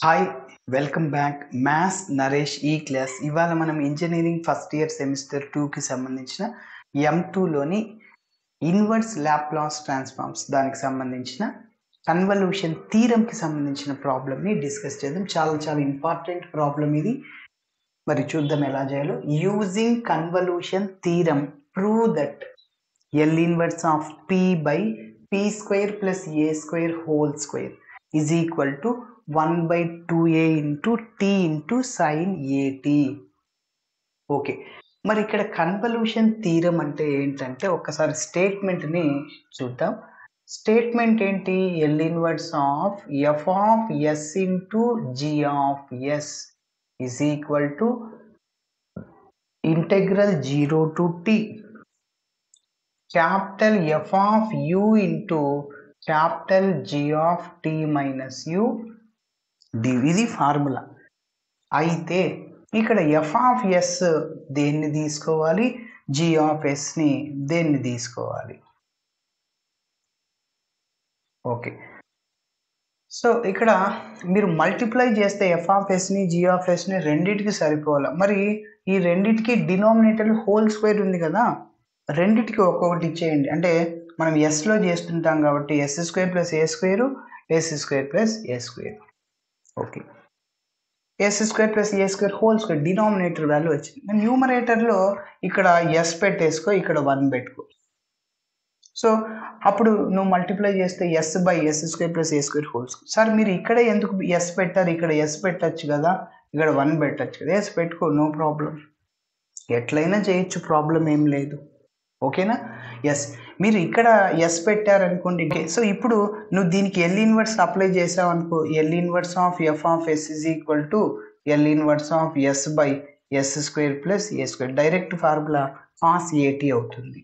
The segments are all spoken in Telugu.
Hi welcome back maths Naresh ఈ క్లాస్. ఇవాళ మనం ఇంజనీరింగ్ ఫస్ట్ ఇయర్ సెమిస్టర్ 2కి సంబంధించిన M2లోని ఇన్వర్స్ లాప్లాస్ ట్రాన్స్ఫార్మ్స్ దానికి సంబంధించిన కన్వల్యూషన్ థీరంకి సంబంధించిన ప్రాబ్లమ్ని డిస్కస్ చేద్దాం. చాలా ఇంపార్టెంట్ ప్రాబ్లం ఇది. మరి చూద్దాం ఎలా చేయాలో. Using convolution theorem prove that L inverse of P by P square plus A square whole square is equal to 1 by 2A into T into sin AT. Okay, మరి ఇక్కడ కన్వల్యూషన్ థీరం అంటే ఏంటంటే ఒక్కసారి స్టేట్మెంట్ని చూద్దాం. స్టేట్మెంట్ ఏంటి? L inverse of F of S into G of S is equal to integral 0 to T capital F of U into capital G of T minus U d. ఇది ఫార్ములా. అయితే ఇక్కడ F of S దేన్ని తీసుకోవాలి, G of Sని దేన్ని తీసుకోవాలి? ఓకే, సో ఇక్కడ మీరు మల్టిప్లై చేస్తే F of Sని G of Sని రెండింటికి సరిపోవాలి. మరి ఈ రెండింటికి డినామినేటర్ హోల్ స్క్వేర్ ఉంది కదా, రెండింటికి ఒక్కొక్కటి ఇచ్చేయండి. అంటే మనం ఎస్లో చేస్తుంటాం కాబట్టి S square plus A square, S square plus A square. Okay, S square plus A square whole square denominator value వచ్చింది. న్యూమరేటర్లో ఇక్కడ S పెట్టేసుకో, ఇక్కడ 1 పెట్టుకో. సో అప్పుడు నువ్వు మల్టిప్లై చేస్తే S by S square plus A square whole square. Sir మీరు ఇక్కడే ఎందుకు S పెట్టారు? ఇక్కడ S పెట్టచ్చు కదా, ఇక్కడ 1 పెట్టచ్చు కదా. S పెట్టుకో, నో ప్రాబ్లం, ఎట్లయినా చేయొచ్చు, ప్రాబ్లం ఏం లేదు. ఓకేనా? ఎస్, మీరు ఇక్కడ ఎస్ పెట్టారనుకోండి. సో ఇప్పుడు నువ్వు దీనికి L ఇన్వర్స్ అప్లై చేసావు అనుకో, L inverse of F of S is equal to L inverse of S by S square plus A square. Direct formula cos AT అవుతుంది,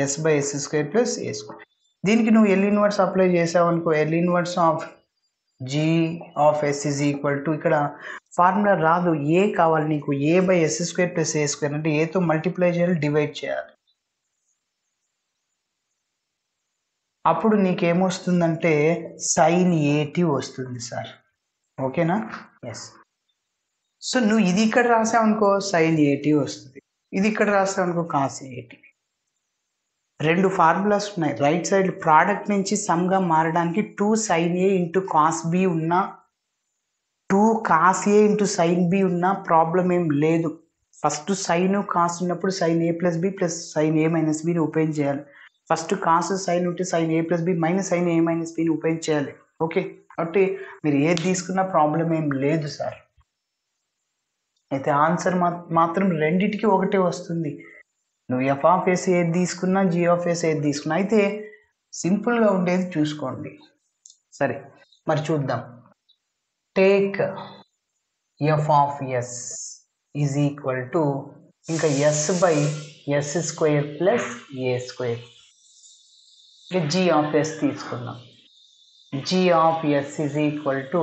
S by S square plus A square. దీనికి నువ్వు L ఇన్వర్స్ అప్లై చేసావు అనుకో, L inverse of G of S is equal to, ఇక్కడ ఫార్ములా రాదు, ఏ కావాలి నీకు. A by S square plus A square అంటే ఏతో మల్టిప్లై చేయాలి, డివైడ్ చేయాలి. అప్పుడు నీకేమొస్తుందంటే సైన్ AT వస్తుంది సార్. ఓకేనా? ఎస్. సో నువ్వు ఇది ఇక్కడ రాసావు అనుకో సైన్ AT వస్తుంది, ఇది ఇక్కడ రాసావు అనుకో కాస్ AT. రెండు ఫార్ములాస్ ఉన్నాయి. రైట్ సైడ్ ప్రోడక్ట్ నుంచి సమ్గా మారడానికి 2 sin A into cos B ఉన్నా, 2 cos A into sine B ఉన్నా ప్రాబ్లం ఏం లేదు. ఫస్ట్ సైన్ కాస్ ఉన్నప్పుడు sine A plus B plus sine A minus Bని ఉపయోగం చేయాలి. ఫస్ట్ కాస్ సైన్ ఉంటే sine A plus B minus sine A minus బిని ఉపయోగించాలి. ఓకే, కాబట్టి మీరు ఏది తీసుకున్నా ప్రాబ్లం ఏం లేదు సార్. అయితే ఆన్సర్ మాత్రం రెండింటికి ఒకటే వస్తుంది. నువ్వు F ఆఫ్ S ఏది తీసుకున్నా, G ఆఫ్ S ఏది తీసుకున్నా. అయితే సింపుల్గా ఉండేది చూసుకోండి. సరే, మరి చూద్దాం. Take F of S is equal to ఇంకా S by S square plus A square. G of S తీసుకుందాం. G of S is equal to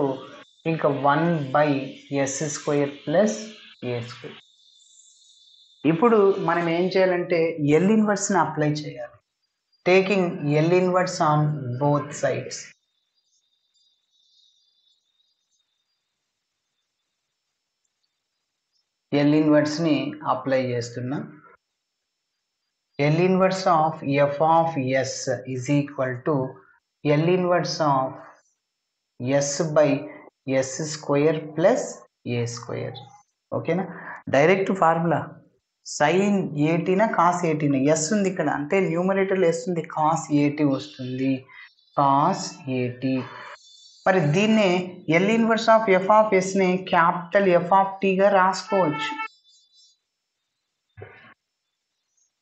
ఇంకా 1 by S square plus A square. ఇప్పుడు మనం ఏం చేయాలంటే L ఇన్వర్స్ని అప్లై చేయాలి. Taking L inverse on both sides. L ఇన్వర్స్ని అప్లై చేస్తున్నా. L inverse of F of S is equal to L inverse of S by S square plus A square. ఓకేనా? డైరెక్ట్ ఫార్ములా సైన్ ATనా కాస్ ATనా, ఎస్ ఉంది ఇక్కడ, అంటే న్యూమరేటర్లో ఎస్ ఉంది, కాస్ AT వస్తుంది, కాస్ AT. మరి దీన్నే L inverse of F of Sని క్యాపిటల్ F ఆఫ్ Tగా రాసుకోవచ్చు.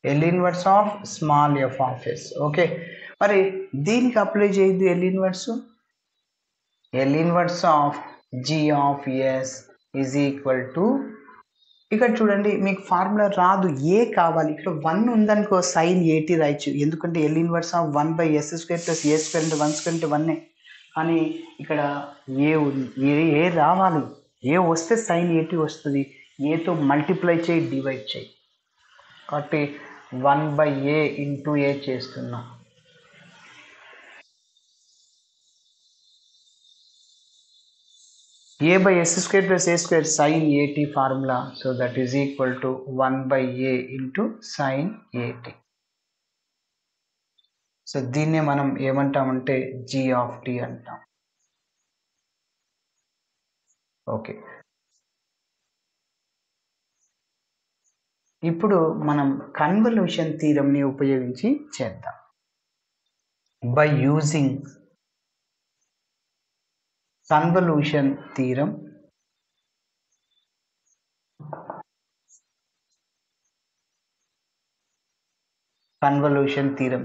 L inverse of small F of S. Okay, మరి దీనికి అప్లై చేయొద్దు L inverse. L inverse of G of S is equal to, ఇక్కడ చూడండి మీకు ఫార్ములా రాదు, ఏ కావాలి. ఇక్కడ 1 ఉందనుకో సైన్ AT రాయొచ్చు, ఎందుకంటే L inverse of 1 by S square plus A square అంటే 1 స్క్వేర్ అంటే 1. కానీ ఇక్కడ ఏ ఉంది, ఏ రావాలి, ఏ వస్తే సైన్ AT వస్తుంది. ఏతో మల్టిప్లై చేయి, డివైడ్ చేయి. కాబట్టి 1 బై A ఇంటూ A చేస్తున్నాం. a by s square plus a square sin at formula. So that is equal to 1 by a into sin at. So దీన్నే మనం ఏమంటామంటే g of t అంటాం. ఓకే, ఇప్పుడు మనం కన్వల్యూషన్ థీరంని ఉపయోగించి చేద్దాం. By using convolution theorem,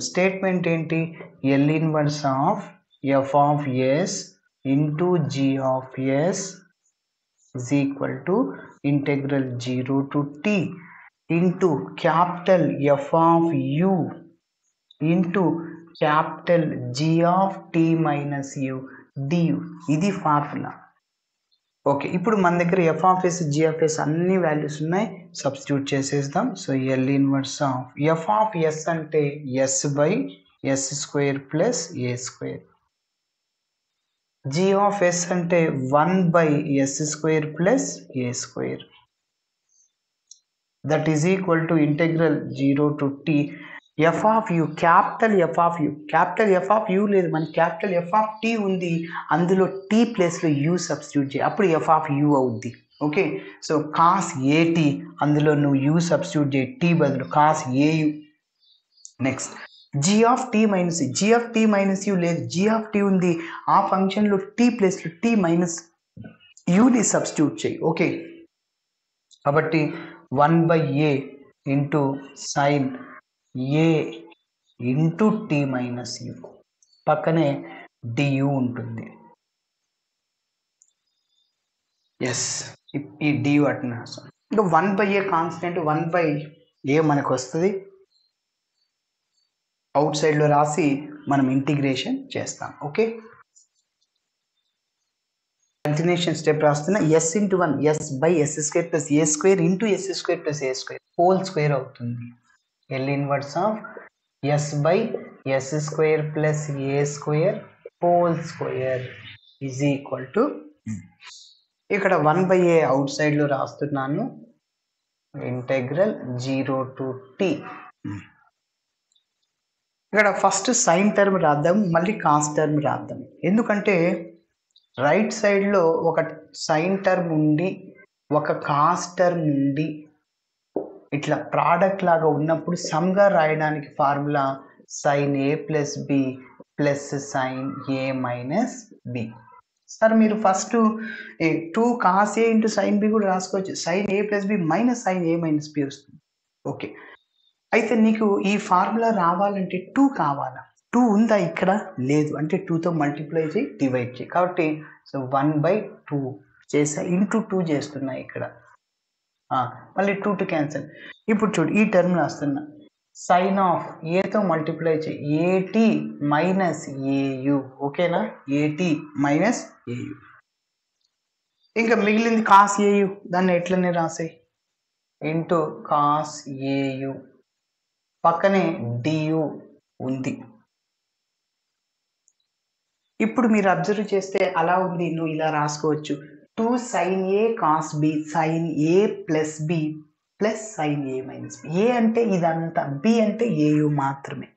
statement ఏంటి? L inverse of f of s into g of s is equal to integral 0 to t into capital F of u into capital G of t minus u du. ఇది ఫార్ములా. ఓకే, ఇప్పుడు మన దగ్గర F of S G of S అన్ని వాల్యూస్ ఉన్నాయి, సబ్స్టిట్యూట్ చేసేద్దాం. So L inverse of F of S అంటే S by yes square plus A square, G of S అంటే 1 by yes square plus A square, that is equal to integral 0 to T F of U, capital F of U, capital F of U లేదు, మనకి క్యాపిటల్ ఎఫ్ ఆఫ్ టీ ఉంది, అందులో టీ ప్లేస్లో యూ సబ్స్టిట్యూట్ చేయి, అప్పుడు ఎఫ్ ఆఫ్ యూ అవుద్ది. ఓకే, సో కాస్ ఏటీ, అందులో నువ్వు యూ సబ్స్టిట్యూట్ చేయి, టీ బదులు cos a u. Next g of t minus, g of t minus u లేదు, జీ ఆఫ్ టీ ఉంది, ఆ ఫంక్షన్లో టీ ప్లేస్లో టీ మైనస్ యూని సబ్స్టిట్యూట్ చేయి. ఓకే, కాబట్టి 1 by a into sine a into t minus u, పక్కనే డియు ఉంటుంది. ఎస్, ఈ డియు అట్లా ఇంకా 1 by a constant, 1 by a మనకు వస్తుంది, అవుట్ సైడ్లో రాసి మనం ఇంటిగ్రేషన్ చేస్తాం. ఓకే, కంటిన్యూషన్ స్టెప్ రాస్తున్నా. S into 1 s by yes square plus A square into s square plus A square whole square అవుతుంది. L inverse of s by s square plus a square whole square is equal to, ఇక్కడ 1 by a అవుట్ సైడ్ లో రాస్తున్నాను, ఇంటెగ్రల్ 0 టు t. ఇక్కడ ఫస్ట్ సైన్ టర్మ్ రాద్దాం, మళ్ళీ కాస్ టర్మ్ రాద్దాం. ఎందుకంటే రైట్ సైడ్ లో ఒక సైన్ టర్మ్ ఉండి ఒక కాస్ టర్మ్ ఉండి ఇట్లా ప్రోడక్ట్ లాగా ఉన్నప్పుడు సమ్గా రాయడానికి formula sine A plus B plus sine A minus B. Sir మీరు first 2 cos A into sine B కూడా రాసుకోవచ్చు, sine A plus B minus sine A minus B వస్తుంది. ఓకే, అయితే నీకు ఈ ఫార్ములా రావాలంటే 2 కావాలా? 2 ఉందా? ఇక్కడ లేదు, అంటే 2తో మల్టిప్లై చేయి, డివైడ్ చేయి. కాబట్టి సో 1/2 చేసా, ఇంటూ 2 చేస్తున్నా ఇక్కడ, మళ్ళీ 2 టు క్యాన్సల్. ఇప్పుడు చూడు, ఈ టర్మ్ రాస్తున్నా, సైన్ ఆఫ్ ఏతో మల్టిప్లై చేయి, ఏటీ మైనస్ ఏయు. ఓకేనా, ఏటీ మైనస్ ఏయు. ఇంకా మిగిలింది కాస్ ఏయు, దాన్ని ఎట్లనే రాసాయి, ఇంటూ కాస్ ఏయు, పక్కనే డియు ఉంది. ఇప్పుడు మీరు అబ్జర్వ్ చేస్తే అలా ఉంది, నువ్వు ఇలా రాసుకోవచ్చు, 2 sin a cos b sin a plus b plus sin a minus b. ఏ అంటే ఇదంతా, b అంటే ఏయు మాత్రమే.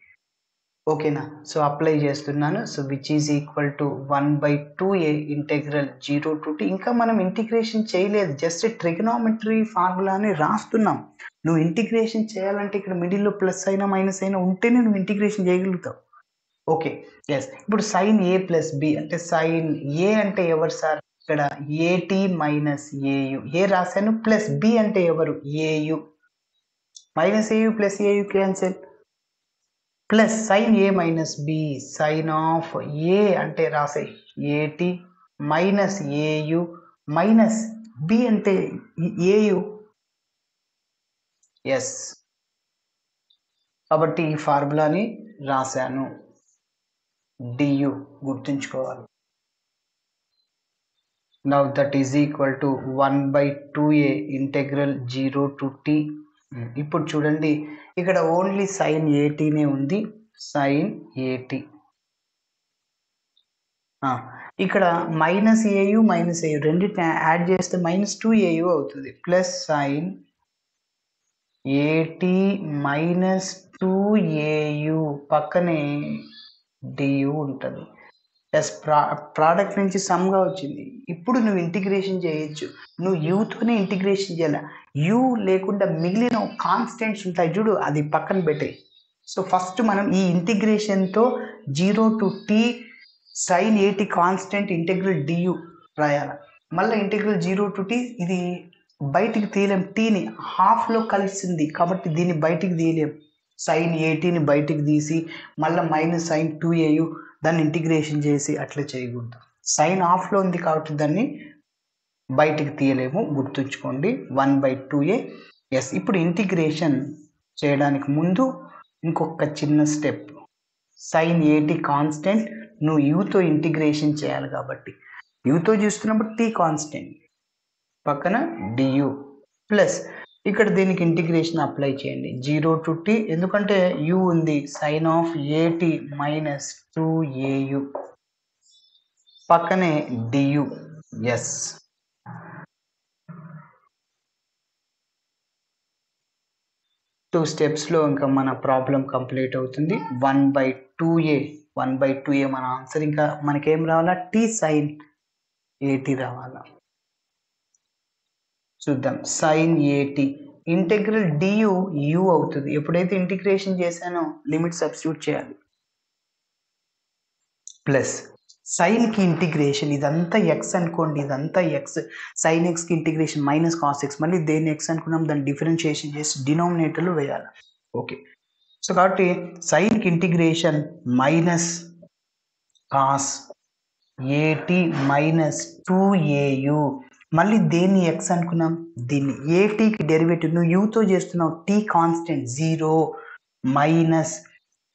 ఓకేనా, సో అప్లై చేస్తున్నాను. So which is equal to 1/2a integral 0 to t. ఇంకా మనం ఇంటిగ్రేషన్ చేయలేదు, జస్ట్ ట్రిగనామెట్రీ ఫార్ములాని రాస్తున్నాం. నువ్వు ఇంటిగ్రేషన్ చేయాలంటే ఇక్కడ మిడిల్లో ప్లస్ అయినా మైనస్ అయినా ఉంటేనే నువ్వు ఇంటిగ్రేషన్ చేయగలుగుతావు. Okay, yes. ఇప్పుడు సైన్ ఏ ప్లస్ బి అంటే సైన్ ఏ అంటే ఎవరు సార్? ఇక్కడ ఏటీ మైనస్ ఏయు, ఏ రాశాను, ప్లస్ బి అంటే ఎవరు? A U. Minus A U plus A U cancel, plus sine A minus B, sine of A అంటే రాసే A T minus A U minus B అంటే ఏయు. ఎస్, కాబట్టి ఈ ఫార్ములాని రాశాను, డియు గుర్తుంచుకోవాలి. Now that is equal to 1/2a integral 0 to t. ఇప్పుడు చూడండి, ఇక్కడ ఓన్లీ సైన్ ఏటీనే ఉంది, సైన్ ఏటీ. ఇక్కడ -au -au రెండింటిని యాడ్ చేస్తే -2au అవుతుంది. ప్లస్ సైన్ AT -2au పక్కనే du ఉంటుంది. ఎస్ ప్రోడక్ట్ నుంచి సమ్గా వచ్చింది. ఇప్పుడు నువ్వు ఇంటిగ్రేషన్ చేయొచ్చు. నువ్వు యూతోనే ఇంటిగ్రేషన్ చేయాలి. యూ లేకుండా మిగిలిన కాన్స్టెంట్స్ ఉంటాయి చూడు, అది పక్కన పెట్టాయి. సో ఫస్ట్ మనం ఈ ఇంటిగ్రేషన్తో 0 to t sin AT constant integral du రాయాలి. మళ్ళీ ఇంటెగ్రల్ 0 to t ఇది బయటికి తీయలేం, టీని హాఫ్లో కలిసింది కాబట్టి దీన్ని బయటికి తీయలేం. sin ATని బయటికి తీసి మళ్ళీ -sin 2au దాన్ని ఇంటిగ్రేషన్ చేసి అట్లా చేయకూడదు. సైన్ ఆఫ్లో ఉంది కాబట్టి దాన్ని బయటికి తీయలేము, గుర్తుంచుకోండి. 1/2a. ఎస్, ఇప్పుడు ఇంటిగ్రేషన్ చేయడానికి ముందు ఇంకొక చిన్న స్టెప్. sin AT కాన్స్టెంట్ నువ్వు యూతో ఇంటిగ్రేషన్ చేయాలి కాబట్టి యూతో చూస్తున్నప్పుడు t కాన్స్టెంట్ పక్కన du ప్లస్ ఇక్కడ దీనికి ఇంటిగ్రేషన్ అప్లై చేయండి 0 to t, ఎందుకంటే u ఉంది. sin of AT -2au పక్కనే du. ఎస్, టూ స్టెప్స్లో ఇంకా మన ప్రాబ్లం కంప్లీట్ అవుతుంది. 1/2a మన ఆన్సర్. ఇంకా మనకేం రావాలా? t sin AT రావాలా. చూద్దాం. sin AT integral du u అవుతుంది. ఎప్పుడైతే ఇంటిగ్రేషన్ చేశానో లిమిట్ సబ్స్టిట్యూట్ చేయాలి. ప్లస్ సైన్కి ఇంటిగ్రేషన్, ఇదంతా ఎక్స్ అనుకోండి, ఇదంతా ఎక్స్. సైన్ ఎక్స్కి ఇంటిగ్రేషన్ -cos x, మళ్ళీ దేన్ని ఎక్స్ అనుకున్నాం దాన్ని డిఫరెన్షియేషన్ చేసి డినామినేటర్లో వేయాలి. ఓకే, సో కాబట్టి సైన్కి ఇంటిగ్రేషన్ -cos AT -2au, మళ్ళీ దేన్ని ఎక్స్ అనుకున్నాం, దీన్ని ఏటీకి డెరివేటివ్ నువ్వు యూతో చేస్తున్నావు, టీ కాన్స్టెంట్ 0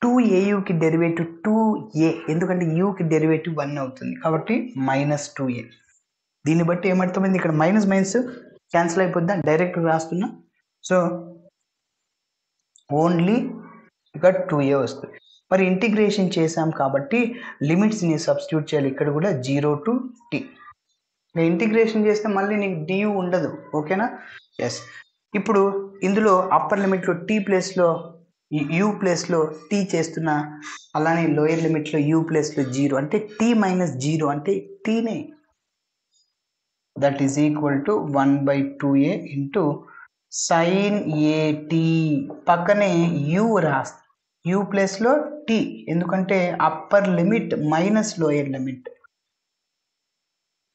-2auకి డెరివేటివ్ 2a, ఎందుకంటే యూకి డెరివేటివ్ 1 అవుతుంది కాబట్టి -2a. దీన్ని బట్టి ఏమర్థమైంది, ఇక్కడ మైనస్ క్యాన్సిల్ అయిపోద్దా, డైరెక్ట్ రాస్తున్నా. సో ఓన్లీ ఇక్కడ 2a వస్తుంది. మరి ఇంటిగ్రేషన్ చేసాం కాబట్టి లిమిట్స్ని సబ్స్టిట్యూట్ చేయాలి. ఇక్కడ కూడా 0 to t. ఇంటిగ్రేషన్ చేస్తే మళ్ళీ నీకు du ఉండదు. ఓకేనా? ఎస్, ఇప్పుడు ఇందులో అప్పర్ లిమిట్లో t ప్లేస్లో u ప్లేస్లో t చేస్తున్నా, అలానే లోయర్ లిమిట్లో u ప్లేస్లో 0 అంటే t -0 అంటే tనే. That is equal to 1/2a into sin AT పక్కనే u రాస్తా, u ప్లేస్లో t, ఎందుకంటే upper limit minus lower limit.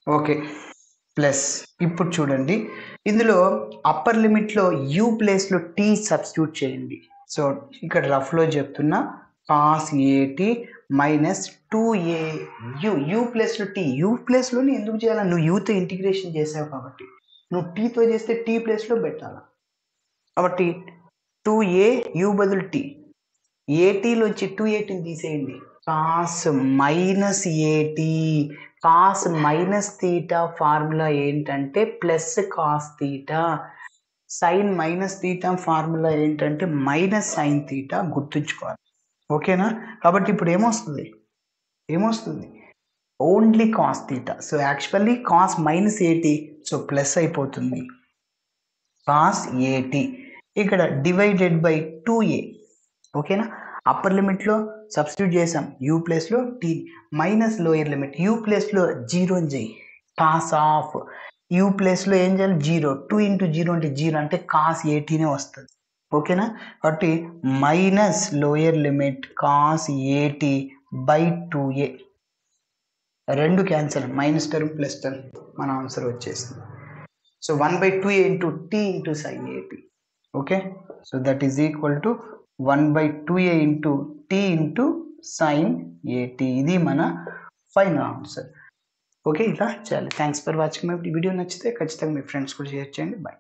Okay, plus ఇప్పుడు చూడండి ఇందులో అప్పర్ లిమిట్లో u ప్లేస్లో t సబ్స్టిట్యూట్ చేయండి. సో ఇక్కడ రఫ్లో చెప్తున్నా, cos AT -2au, u ప్లేస్లో t, u ప్లేస్లోనే ఎందుకు చేయాలి, నువ్వు యూతో ఇంటిగ్రేషన్ చేసావు కాబట్టి. నువ్వు టీతో చేస్తే t ప్లేస్లో పెట్టాలి కాబట్టి 2a u బదులు t, ATలోంచి 2ATని తీసేయండి. cos -AT, cos -θ ఫార్ములా ఏంటంటే ప్లస్ cos θ, sin -θ ఫార్ములా ఏంటంటే -sin θ, గుర్తుంచుకోవాలి. ఓకేనా? కాబట్టి ఇప్పుడు ఏమొస్తుంది only cos θ. So actually cos -AT, so plus అయిపోతుంది cos AT, ఇక్కడ డివైడెడ్ బై 2a. ఓకేనా? అప్పర్ లిమిట్లో సబ్స్టిట్యూట్ చేసాం u ప్లేస్లో t, minus lower limit u ప్లేస్లో 0 చేయి, cos ఆఫ్ u ప్లేస్లో ఏం చేయాలి 0, 2 × 0 అంటే 0 అంటే cos ATనే వస్తుంది. ఓకేనా? కాబట్టి minus lower limit cos AT by 2a, రెండు cancel, minus term plus term, మన ఆన్సర్ వచ్చేసింది. So 1/2a into t into sin AT. Okay, so that is equal to 1/2a into t into sin AT. ఇది మన ఫైనల్ ఆన్సర్. ఓకే, ఇలా చేయాలి. Thanks for watching my video. నచ్చితే ఖచ్చితంగా మీ ఫ్రెండ్స్ కూడా షేర్ చేయండి. బాయ్.